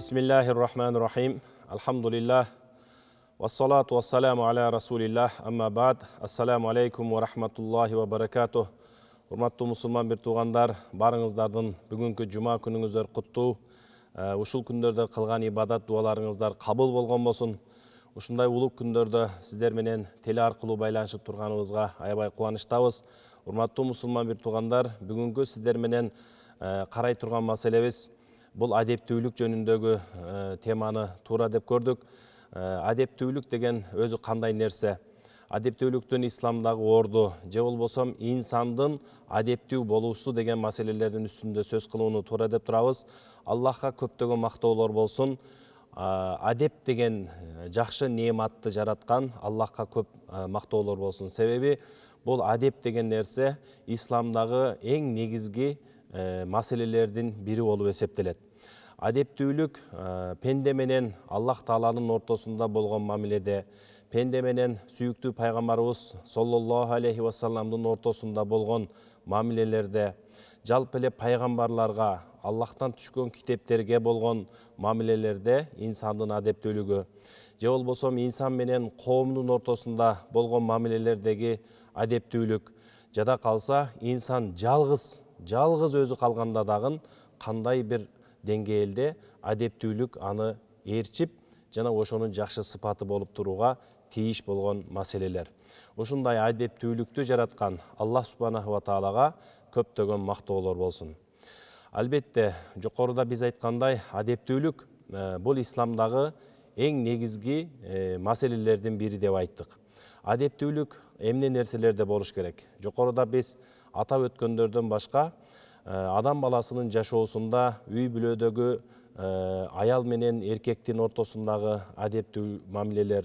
Bismillahirrahmanirrahim. Alhamdulillah. Wassalatu wassalamu ala rasulillah. Amma ba'd. Assalamu alaikum wa rahmatullahi wa barakatuh. Урматтуу мусулман бир туугандар, барыңыздардын бүгүнкү жума күнүңүздөр куттуу. Ушул күндөрдө кылган ибадат дуаларыңыздар кабыл болгон болсун. Ушундай улуг күндөрдө сиздер менен теле аркылуу байланышып турганыбызга аябай кубанычтабыз. Урматтуу мусулман бир туугандар, бүгүнкү сиздер менен карай турган маселебиз бул адептүүлүк жөнүндөгү теманы туура деп көрдүк. Адептүүлүк деген өзү кандай нерсе? Адептүүлүктүн исламдагы орду же болбосо инсандын адептүү болуусу деген маселелердин үстүндө сөз кылууну туура деп турабыз. Аллахка көптөгөн мактоолор болсун. Адеп деген жакшы неематты жараткан Аллахка көп мактоолор болсун. Себеби бул адеп деген нерсе исламдагы эң негизги маселелердин бири болуп эсептелет. Адептүүлүк пенде менен Аллах Тааланын ортосунда болгон мамиледе, пенде менен сүйүктүү пайгамбарыбыз саллаллаху алейхи вассаламдын ортосунда болгон мамилелерде, жалпы эле пайгамбарларга, Аллахтан түшкөн китептерге болгон мамилелерде инсандын адептүүлүгү, же болбосо инсан менен коомдун ортосунда болгон мамилелердеги адептүүлүк, жада калса инсан жалгыз өзү калганда дагы кандай бир деңгээлде адептүүлүк аны ээрчип, жана ошонун жакшы сыпаты болуп турууга тийиш болгон маселелер. Ушундай адептүүлүктү жараткан Аллах субханаху ва таалага көптөгөн мактоолор болсун. Албетте, жокоруда биз айткандай, адептүүлүк бул исламдагы эң негизги маселелердин бири деп айттык. Адептүүлүк эмне нерселерде болуш керек? Жокоруда биз атап өткөндөрдөн башка адам баласынын жашоосунда үй бүлөдөгү аял менен эркектин ортосундагы адептүү мамилелер,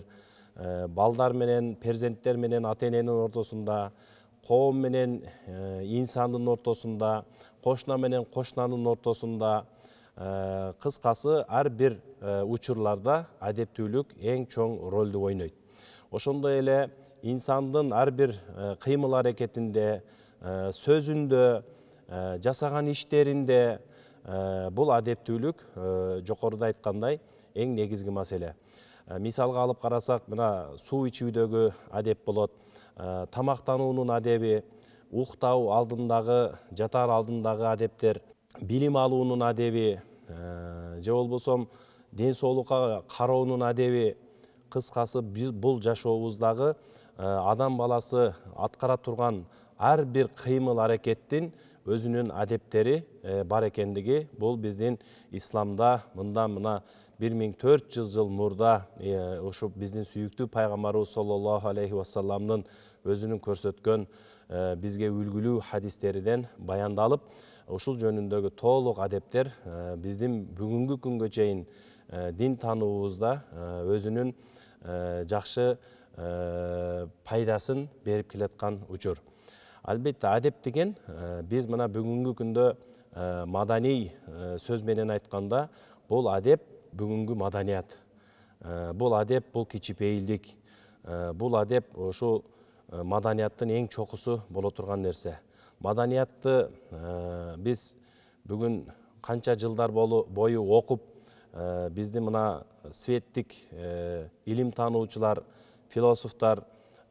балдар менен, перзенттер менен ата эненин ортосунда, коом менен инсандын ортосунда, кошуна менен кошунанын ортосунда, кыскасы ар бир учурларда адептүүлүк эң чоң ролду ойнойт. Ошондой эле инсандын ар бир кыймыл аракетинде, сөзүндө, жасаган иштеринде бул адептүүлүк жокоруда айткандай эң негизги маселе. Мисалга алып карасак, мына суу ичүүдөгү адеп болот, тамактануунун адеби, уктау алдындагы, жатаар алдындагы адептер, билим алуунун адеби, же болбосо ден соолукка кароонун адеби, кыскасы бул жашообуздагы адам баласы аткара турган ар бир кыймыл аракеттин өзүнүн адептери бар экендиги бул биздин исламда мына 1400 жыл мурда ушу биздин сүйүктүү пайгамбарыбыз саллаллаху алейхи вассаламдын өзүнүн көрсөткөн бизге үлгүлүү хадистеринен баяндалып, ушул жөнүндөгү толук адептер биздин бүгүнкү күнгө чейин дин тануубузда өзүнүн жакшы пайдасын берип келаткан учур. Албетте, адеп деген биз мына бүгүнкү күндө маданий сөз менен айтканда, бул адеп бүгүнкү маданият. Бул адеп, бул кичипейилдик. Бул адеп ошол маданияттын эң чокусу боло турган нерсе. Маданиятты биз бүгүн канча жылдар бою окуп, биздин мына светтик илим таануучулар, философтор,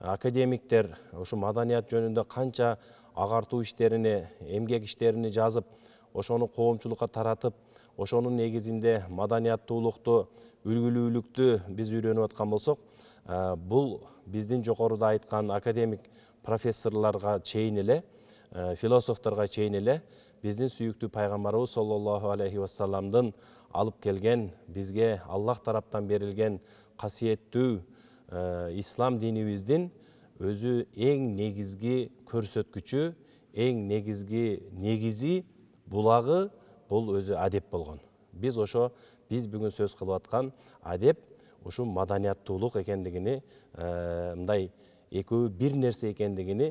академиктер ушу маданият жөнүндө канча агартуу иштерини, эмгек иштерини жазып, ошону коомчулукка таратып, ошонун негизинде маданияттуулукту, үлгүлүүлүктү биз үйрөнүп аткан болсок, бул биздин жокоруда айткан академик профессорлорго чейин эле, философторго чейин эле биздин сүйүктүү пайгамбарыбыз саллаллаху алейхи вассаламдын алып келген, бизге Аллах тараптан берилген касиеттүү ислам динибиздин өзү эң негизги көрсөткүчү, эң негизги негизи, булагы бул өзү адеп болгон. Биз бүгүн сөз кылып аткан адеп ушу маданияттуулук экендигини, мындай экөө бир нерсе экендигини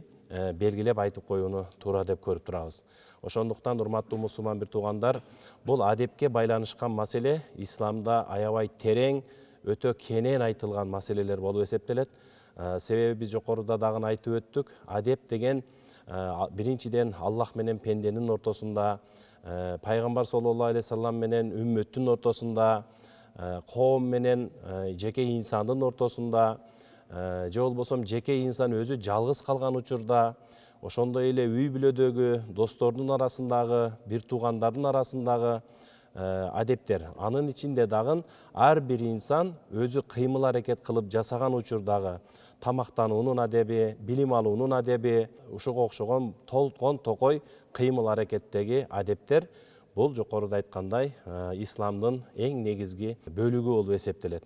белгилеп айтып коюуну туура деп көрүп турабыз. Ошондуктан, урматтуу мусулман бир туугандар, бул адепке байланышкан маселе исламда аябай терең, өтө кенен айтылган маселелер болуп эсептелет. Себеби биз жокоруда дагы айтып өттүк, адеп деген биринчиден Аллах менен пенденин ортосунда, Пайгамбар саллаллаху алейхи вассалам менен үммөттүн ортосунда, коом менен жеке инсандын ортосунда, же болбосо жеке инсан өзү жалгыз калган учурда, ошондой эле үй бүлөдөгү достордун арасындагы, бир туугандардын арасындагы адептер. Анын ичинде дагы ар бир инсан өзү кыймыл аракет кылып жасаган учурдагы тамактануунун адеби, билим алуунун адеби, ушуга окшогон толкон токой кыймыл аракеттеги адептер бул жокоруда айткандай исламдын эң негизги бөлүгү болуп эсептелет.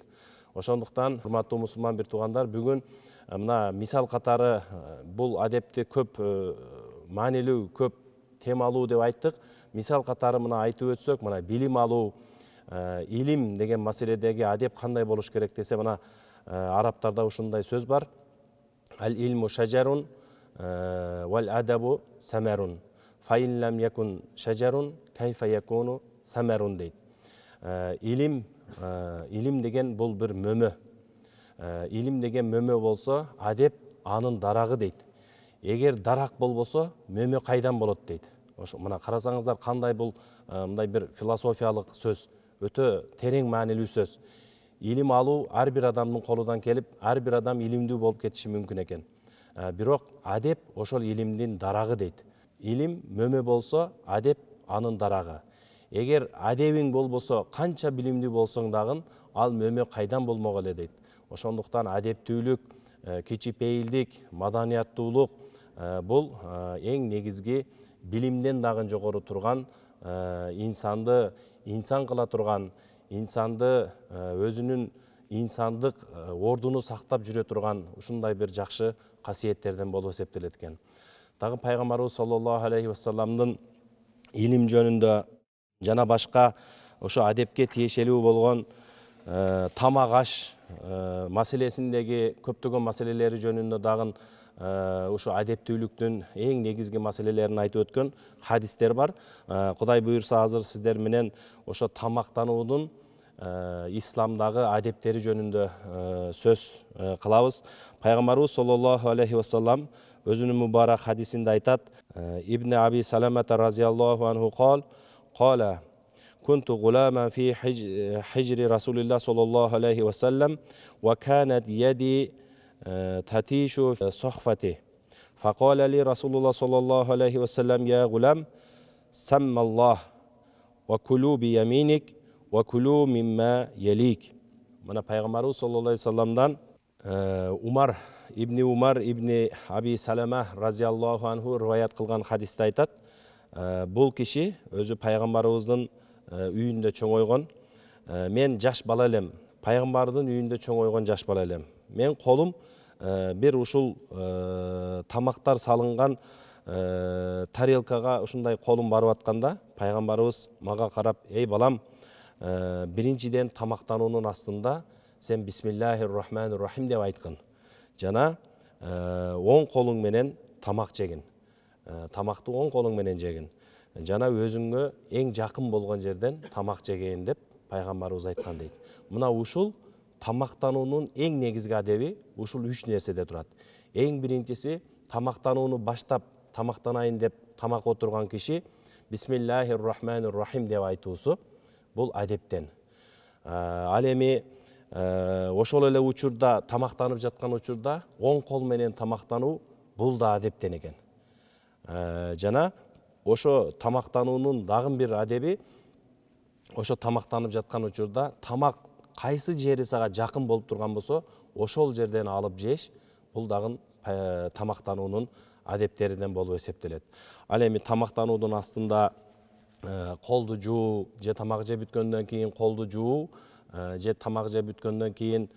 Ошондуктан урматтуу мусулман бир туугандар, бүгүн мына мисал катары бул адепти көп маанилүү, көп темалуу деп айттык. Мисал катары мына айтып өтсөк, мына билим алуу, илим деген маселедеги адеп кандай болуш керек десе, мына арабтарда ушундай сөз бар. Ал илму шажарун вал адабу самарун. Фаин лам якун шажарун кайфа якуну самарун дейт. Илим деген бул бир мөмө. Илим деген мөмө болсо, адеп анын дарагы дейт. Эгер дарак болбосо, мөмө кайдан болот дейт. Ошо мына карасаңыздар, кандай бул мындай бир философиялык сөз, өтө терең маанилүү сөз. Илим алуу ар бир адамдын колунан келип, ар бир адам илимдүү болуп кетиши мүмкүн экен. Бирок адеп ошол илимдин дарагы дейт. Илим мөмө болсо, адеп анын дарагы. Эгер адебиң болбосо, канча билимдүү болсоң дагы, ал мөмө кайдан болмок эле дейт. Ошондуктан адептүүлүк, кичипейилдик, маданияттуулук бул эң негизги билимден дагы жогору турган, инсанды инсан кыла турган, инсанды өзүнүн инсандык ордуну сактап жүрө турган ушундай бир жакшы касиеттерден болуп эсептелет экен. Дагы пайгамбарыбыз саллаллаху алейхи вассаламдын илим жөнүндө жана башка ошо адепке тиешелүү болгон тамак аш маселесиндеги көптөгөн маселелери жөнүндө дагы ушу адептүүлүктүн эң негизги маселелерин айтып өткөн хадистер бар. Кудай буйрса, азыр сиздер менен ошо тамактануунун исламдагы адептери жөнүндө сөз кылабыз. Пайгамбарыбыз саллаллаху алейхи вассалам өзүнүн мубарак хадисинде айтат: Ибн Аби Саламата разияллаху анху кала кунту гулама фи хижри Расулилlah саллаллаху алейхи вассалам ва канат яди татишу сохфати. Факала ли Расулуллах саллаллаху алейхи вассалам: я гулам, самма Аллах, ва кулу би яминик, ва кулу мимма ялик. Мына пайгамбарыбыз саллаллаху алейхи вассаламдан Умар ибн Аби Салама разияллаху анху риваят кылган хадисте айтат: бул киши өзү пайгамбарыбыздын үйүндө чоңойгон. Мен жаш бала элем, пайгамбардын үйүндө чоңойгон жаш бала элем. Мен колум бир ушул тамактар салынган тарелкага ушундай колум барып атканда, пайгамбарыбыз мага карап: эй балам, биринчиден тамактануунун астында сен бисмиллахир рахманир рахим деп айткын. Жана оң колуң менен тамак жегин. Тамакты оң колуң менен жегин. Жана өзүңө эң жакын болгон жерден тамак жегин деп пайгамбарыбыз айткан дейт. Мына ушул тамактануунун эң негизги адеби ушул үч нерседе турат. Эң биринчиси, тамактанууну баштап тамактанайын деп тамак отурган киши бисмиллахир рахманир рахим деп айтуусу бул адептен. Ал эми ошол эле учурда, тамактанып жаткан учурда оң кол менен тамактануу бул да адептен экен. Жана ошо тамактануунун дагы бир адеби, ошо тамактанып жаткан учурда тамак кайсы жери сага жакын болуп турган болсо, ошол жерден алып жеш, бул дагы тамактануунун адептеринен болуп эсептелет. Ал эми тамактануудун астында колду жуу, же тамак жеп бүткөндөн кийин колду жуу, же тамак жеп бүткөндөн кийин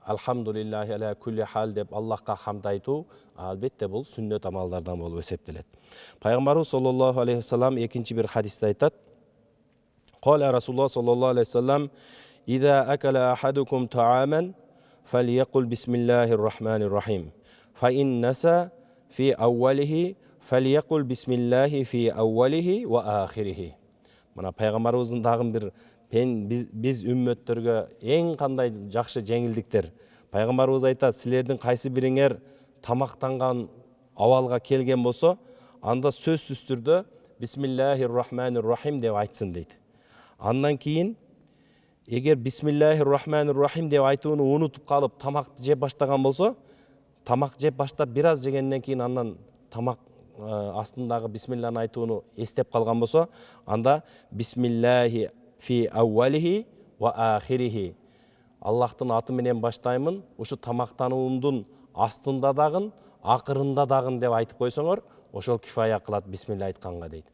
алхамдулиллахи аля кулли хал деп Аллахка хамд айтуу, албетте бул сүннөт амалдардан болуп эсептелет. Пайгамбарыбыз саллаллаху алейхи вассалам экинчи бир хадисте айтат: Кала Расулуллах саллаллаху алейхи вассалам: Иза акала ахадукум тааман фалякул бисмиллахир рахманир рахим. Фа ин наса фи аввалихи фалякул бисмиллахи фи аввалихи ва ахирихи. Мына пайгамбарыбыздын дагы бир биз үммөттөргө эң кандай жакшы жеңилдиктер. Пайгамбарыбыз айтат: силердин кайсы бириңер тамактанган абалга келген болсо, анда сөзсүз түрдө бисмиллахир-рахманир-рахим деп айтсын дейді. Андан кейін егер бисмиллахир-рахманир-рахим деп айтууну унутуп калып тамакты жеп баштаган болсо, тамак жеп баштап бир аз жегенден кийин андан тамак астындагы бисмилланы айтууну эстеп калган болсо, анда бисмиллахи фи аувалихи ва ахирихи. Аллахтын аты менен баштаймын, ушу тамактануумдун астында дагын, акырында дагын деп айтып койсоңор, ошол кифая кылат бисмилла айтканга дейт.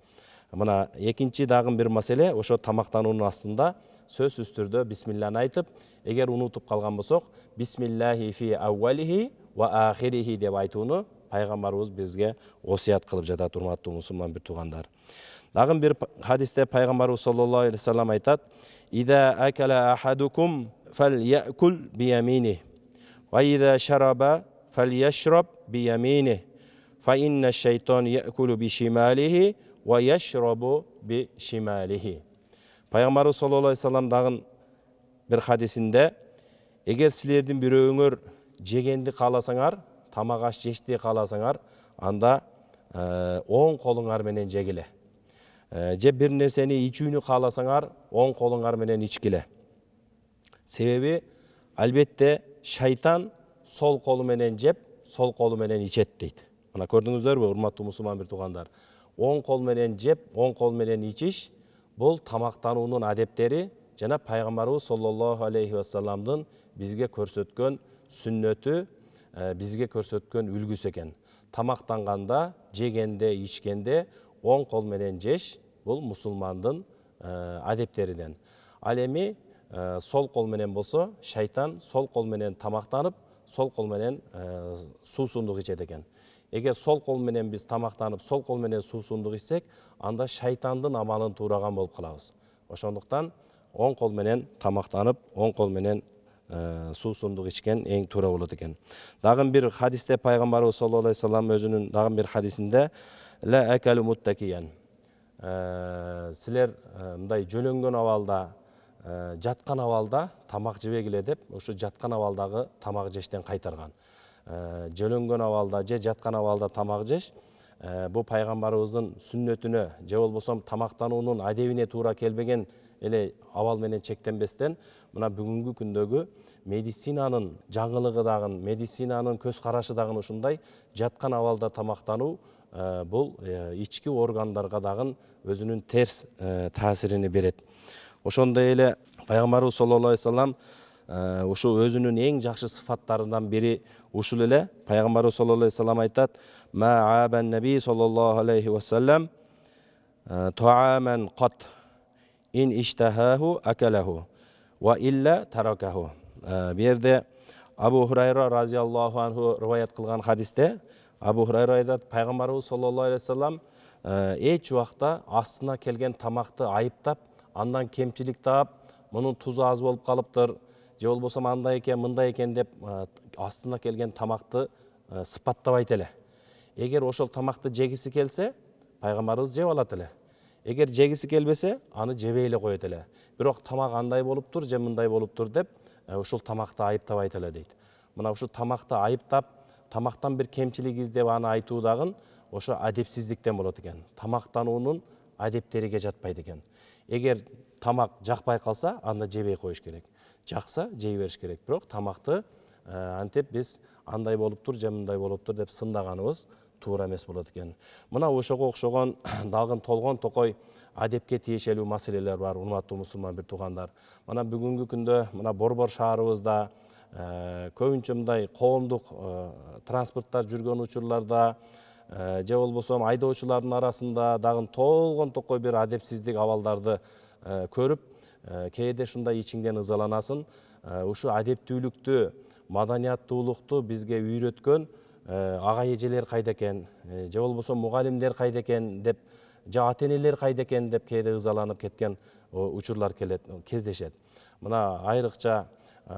Мына экинчи дагы бир маселе, ошо тамактануунун астында сөзсүз түрдө бисмилланы айтып, эгер унутуп калган болсок, бисмиллахи фи аувалихи ва ахирихи деп айтууну пайгамбарыбыз бизге осуят кылып жатат, урматтуу мусулман бир туугандар. Дагы бир хадисте пайгамбарыбыз саллаллаху алейхи ва саллям айтат: "Ида акала ахадукум фальякул бияминих, ва ида шараба фальяшраб бияминих, фа инна шайтан якулу бишималихи ва яшрабу бишималихи." Пайгамбарыбыз саллаллаху алейхи ва саллям дагы бир хадисинде: "Эгер силердин бирөөңөр жегенди кааласаңар, тамак аш жешти кааласаңар, анда оң колуңар менен жегиле. Же бир нерсени ичүүнү кааласаңар, оң колуңар менен ичкиле. Себеби албетте шайтан сол колу менен жеп, сол колу менен ичет" дейт. Мына көрдүңүздөрбү, урматтуу мусулман бир туугандар? Оң кол менен жеп, оң кол менен ичиш бул тамактануунун адептери жана пайгамбарыбыз саллаллаху алейхи ва салламдын бизге көрсөткөн сүннөтү, бизге көрсөткөн үлгүсү экен. Тамактанганда, жегенде, ичкенде оң кол менен жеш бул мусулмандын адептеринен. Ал эми сол кол менен болсо, шайтан сол кол менен тамактанып, сол кол менен суусундук ичет экен. Эгер сол кол менен биз тамактанып, сол кол менен суусундук ичсек, анда шайтандын амалын туураган болуп калабыз. Ошондуктан оң кол менен тамактанып, оң кол менен суусундук ичкен эң туура болот экен. Дагы бир хадисте пайгамбарыбыз саллаллаху алейхи ва саллям өзүнүн дагы бир хадисинде: "Ла акалу муттакиян." Силер мындай жөлөнгөн абалда, жаткан абалда тамак жебегиле деп, ушу жаткан абалдагы тамак жештен кайтарган. Жөлөнгөн абалда же жаткан абалда тамак жеш бул пайгамбарыбыздын сүннөтүнө же болбосо тамактануунун адебине туура келбеген эле абал менен чектенбестен, мына бүгүнкү күндөгү медицинанын жаңылыгы дагы, медицинанын көз карашы дагы ушундай, жаткан абалда тамактануу бул ички органдарга дагы өзүнүн терс таасирини берет. Ошондой эле пайгамбарыбыз саллаллаху алейхи ва саллям ушу өзүнүн эң жакшы сыфаттарынан бири ушул эле. Пайгамбарыбыз саллаллаху алейхи ва саллям айтат: "Ма абан наби саллаллаху алейхи ва саллям тааман кат ин иштахаху акалаху ва илля таракаху." Бу жерде Абу Хурайра разияллаху анху риваят кылган хадисте Абу Хурайра айтат: пайгамбарыбыз саллаллаху алейхи ва саллям эч убакта астына келген тамакты айыптап, андан кемчилик таап, мунун тузу аз болуп калыптыр, же болбосо андай экен, мындай экен деп астына келген тамакты сыпаттабайт эле. Эгер ошол тамакты жегиси келсе, пайгамбарыбыз жеп алат эле. Эгер жегиси келбесе, аны жебей эле коет эле. Бирок тамак андай болуптур, же мындай болуптур деп ушул тамакты айыптабайт эле дейт. Мына ушу тамакты айыптап, тамактан бир кемчилик издеп аны айтуу дагы ошо адепсиздиктен болот экен. Тамактануунун адептериге жатпайт экен. Эгер тамак жакпай калса, анда жебей коюш керек. Жакса, жей бериш керек. Бирок тамакты антип биз андай болуптур, же мындай болуптур деп сындаганыбыз туура эмес болот экен. Мына ошого окшогон дагы толгон токой адепке тиешелүү маселелер бар, урматтуу мусулман бир туугандар. Мына бүгүнкү күндө мына Борбор шаарыбызда көбүнчө мындай коомдук транспорттар жүргөн учурларда же болбосо айдоочулардын арасында дагы толгон токой бир адепсиздик абалдарды көрүп, кээде ушундай ичиңден ызаланасың. Ушу адептүүлүктү, маданияттуулукту бизге үйрөткөн ага эжелер кайда экен, же болбосо мугалимдер кайда экен деп, же ата-энелер кайда экен деп кээде ызаланып кеткен учурлар кездешет. Мына айрыкча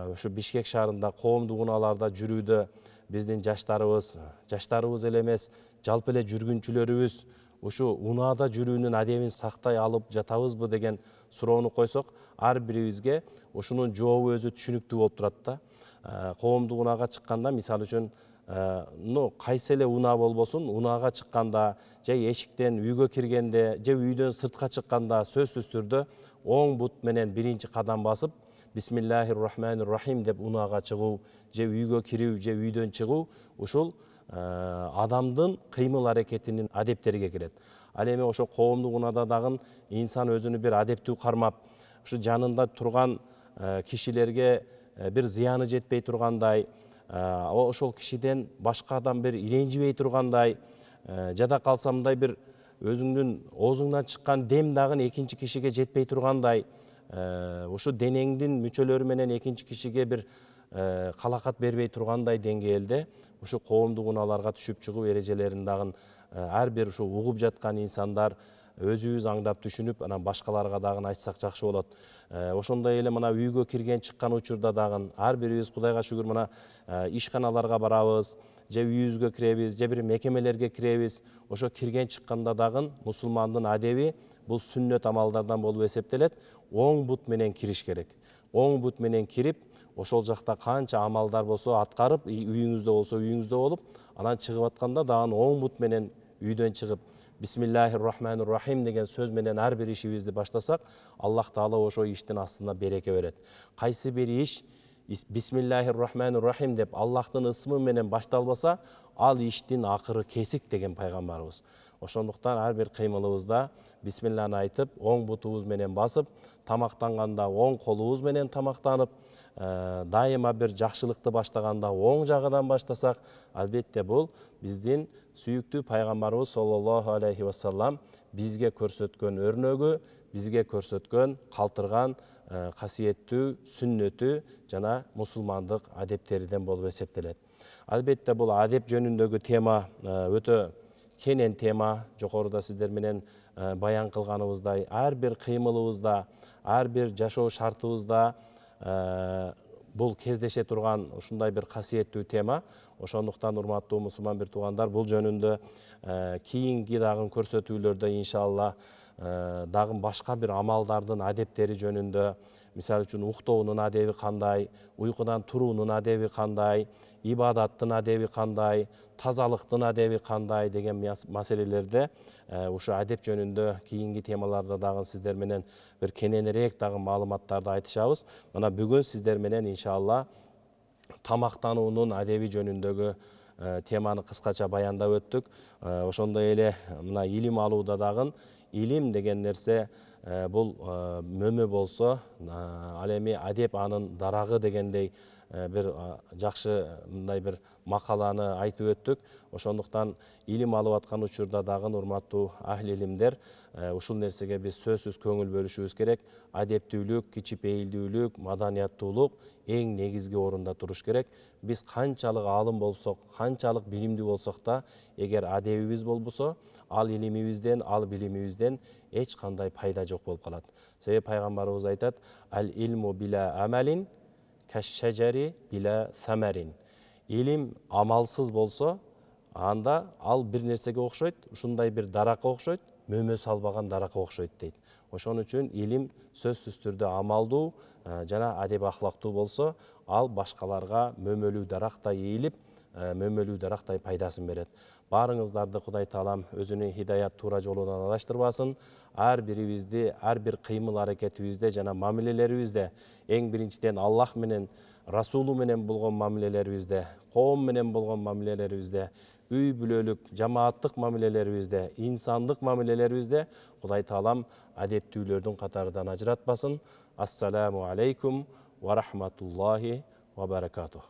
ушу Бишкек шаарында коомдук унааларда жүрүүдө биздин жаштарыбыз эле эмес, жалпы эле жүргүнчүлөрүбүз ушу унаада жүрүүнүн адебин сактай алып жатабызбы деген суроону койсок, ар бирибизге ушунун жообу өзү түшүнүктүү болуп турат да. Коомдук унаага чыкканда, мисалы үчүн, кайсы эле унаа болбосун, унаага чыкканда же эшиктен үйгө киргенде же үйдөн сыртка чыкканда сөзсүз түрдө оң бут менен биринчи кадам басып бисмиллахир рахманир рахим деп унаага чыгуу же үйгө кирүү же үйдөн чыгуу ушул адамдын кыймыл аракетинин адептериге кирет. Ал эми ошо коомдук унаада дагы инсан өзүнү бир адептүү кармап, ушу жанында турган кишилерге бир зыяны жетпей тургандай, ошол кишиден башка адам бир иренжибей тургандай, жада калса мындай бир өзүңдүн оозуңдан чыккан дем дагы экинчи кишиге жетпей тургандай, ушу денеңдин мүчөлөрү менен экинчи кишиге бир калакат бербей тургандай деңгээлде ушу коомдук унааларга түшүп чыгуу эрежелерин дагы ар бир ушу угуп жаткан инсандар өзүбүз аңдап түшүнүп, анан башкаларга дагы айтсак жакшы болот. Ошондой эле мына үйгө кирген чыккан учурда дагы ар бирибиз Кудайга шүгүр мына ишканаларга барабыз, же үйүбүзгө киребиз, же бир мекемелерге киребиз. Ошо кирген чыкканда дагы мусулмандын адеби бул сүннөт амалдардан болуп эсептелет. Оң бут менен кириш керек. Оң бут менен кирип, ошол жакта канча амалдар болсо аткарып, үйүңүздө болсо үйүңүздө болуп, анан чыгып атканда дагы оң бут менен үйдөн чыгып бисмиллахир рахманир рахим деген сөз менен ар бир ишибизди баштасак, Аллах Таала ошо иштин астына береке берет. Кайсы бир иш бисмиллахир рахманир рахим деп Аллахтын ысмы менен башталбаса, ал иштин акыры кесик деген пайгамбарыбыз. Ошондуктан ар бир кыймылыбызда бисмилланы айтып, оң бутубуз менен басып, тамактанганда оң колубуз менен тамактанып, дайыма бир жакшылыкты баштаганда оң жагынан баштасак, албетте бул биздин сүйүктүү пайгамбарыбыз саллаллаху алейхи вассалам бизге көрсөткөн өрнөгү, бизге көрсөткөн калтырган касиеттүү сүннөтү жана мусулмандык адептериден болуп эсептелет. Албетте бул адеп жөнүндөгү тема өтө кенен тема. Жогоруда сиздер менен баян кылганыбыздай, ар бир кыймылыбызда, ар бир жашоо шартыбызда бул кездеше турган ушундай бир касиеттүү тема. Ошондуктан урматтуу мусулман бир туугандар, бул жөнүндө кийинки дагы көрсөтүүлөрдө иншалла дагы башка бир амалдардын адептери жөнүндө, мисалы үчүн уктоонун адеби кандай, уйкудан туруунун адеби кандай, ибадаттын адеби кандай, тазалыктын адеби кандай деген маселелерде ушу адеп жөнүндө кийинки темаларда дагы сиздер менен бир кененирээк дагы маалыматтарды айтышабыз. Мына бүгүн сиздер менен иншалла тамактануунун адеби жөнүндөгү теманы кыскача баяндап өттүк. Ошондой эле мына илим алууда дагы илим деген нерсе бул мөмө болсо, ал эми адеп анын дарагы дегендей бир жакшы мындай бир макаланы айтып өттүк. Ошондуктан илим алып аткан учурда дагы урматтуу ахли илимдер, ушул нерсеге биз сөзсүз көңүл бөлүшүбүз керек. Адептүүлүк, кичипейилдүүлүк, маданияттуулук эң негизги орунда туруш керек. Биз канчалык аалым болсок, канчалык билимдүү болсок да, эгер адебибиз болбосо, ал илимибизден, ал билимибизден эч кандай пайда жок болуп калат. Себеби пайгамбарыбыз айтат: "Ал илму била амалин каш-шажари била самарин". Илим амалсыз болсо, анда ал бир нерсеге окшойт, ушундай бир даракка окшойт, мөмө салбаган даракка окшойт дейт. Ошон үчүн илим сөзсүз түрдө амалдуу жана адеп ахлактуу болсо, ал башкаларга мөмөлүү дарактай ийилип, мөмөлүү дарактай пайдасын берет. Баарыңыздарды Кудай Таалам өзүнүн хидаят туура жолунан адаштырбасын. Ар бирибизди, ар бир кыймыл аракетибизде жана мамилелерибизде, эң биринчиден Аллах менен, Расулу менен болгон мамилелерибизде, коом менен болгон мамилелерибизде, үй бүлөлүк, жамааттык мамилелерибизде, инсандык мамилелерибизде Кудай Таалам адептүүлөрдүн катарынан ажыратпасын. Ассаламу алейкум ва рахматуллахи ва баракатух.